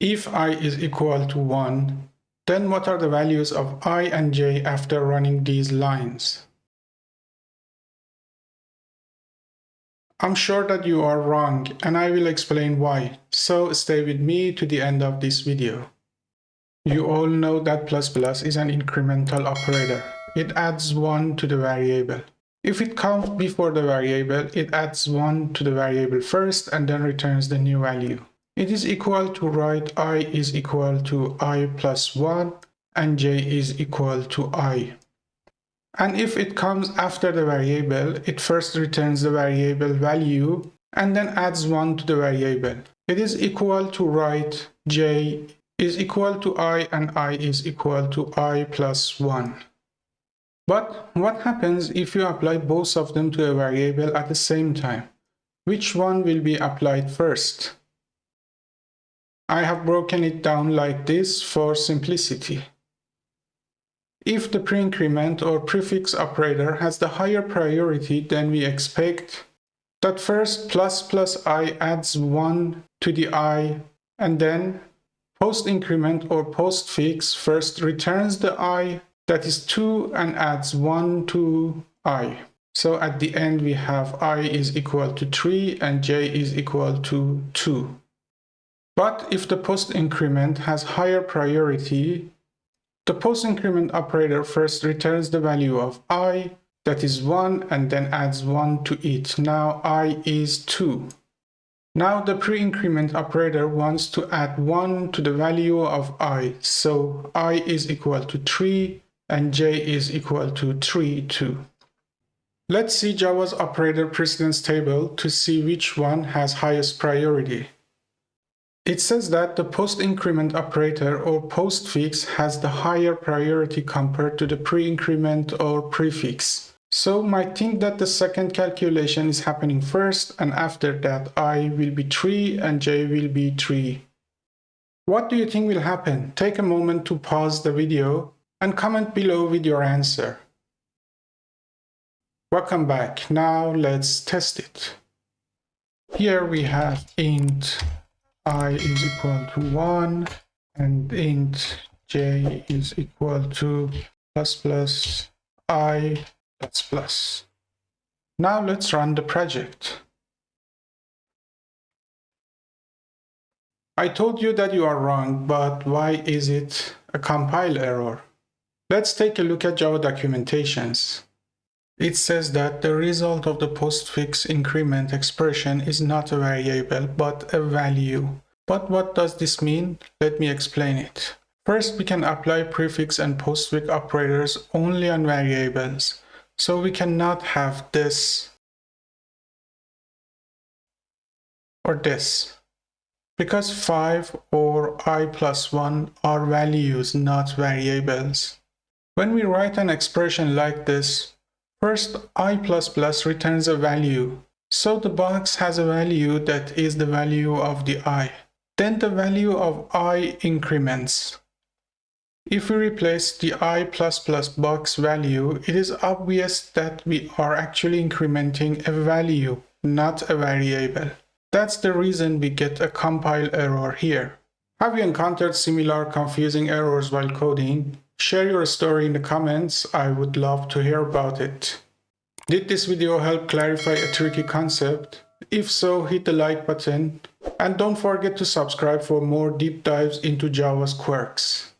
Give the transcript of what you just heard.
If I is equal to 1, then what are the values of I and j after running these lines? I'm sure that you are wrong, and I will explain why, so stay with me to the end of this video. You all know that plus plus is an incremental operator. It adds 1 to the variable. If it comes before the variable, it adds 1 to the variable first and then returns the new value. It is equal to write I is equal to I plus 1 and j is equal to I. And if it comes after the variable, it first returns the variable value and then adds 1 to the variable. It is equal to write j is equal to I and I is equal to I plus 1. But what happens if you apply both of them to a variable at the same time? Which one will be applied first? I have broken it down like this for simplicity. If the pre-increment or prefix operator has the higher priority, then we expect that first plus I adds 1 to the I, and then post-increment or postfix first returns the I, that is 2, and adds 1 to I. So at the end we have I is equal to 3 and j is equal to 2. But if the post-increment has higher priority, the post-increment operator first returns the value of I, that is 1, and then adds 1 to it. Now I is 2. Now the pre-increment operator wants to add 1 to the value of I, so I is equal to 3 and j is equal to 3 too. Let's see Java's operator precedence table to see which one has highest priority. It says that the post-increment operator or postfix has the higher priority compared to the pre-increment or prefix. So might think that the second calculation is happening first, and after that I will be 3 and j will be 3. What do you think will happen? Take a moment to pause the video and comment below with your answer. Welcome back. Now let's test it. Here we have int I is equal to 1 and int j is equal to plus I plus. Now let's run the project. I told you that you are wrong, but why is it a compile error? Let's take a look at Java documentations. It says that the result of the postfix increment expression is not a variable, but a value. But what does this mean? Let me explain it. First, we can apply prefix and postfix operators only on variables. So we cannot have this or this, because 5 or I plus 1 are values, not variables. When we write an expression like this, first I plus plus returns a value, so the box has a value that is the value of the I. Then the value of I increments. If we replace the I plus plus box value, it is obvious that we are actually incrementing a value, not a variable. That's the reason we get a compile error here. Have you encountered similar confusing errors while coding? Share your story in the comments. I would love to hear about it. Did this video help clarify a tricky concept? If so, hit the like button and don't forget to subscribe for more deep dives into Java's quirks.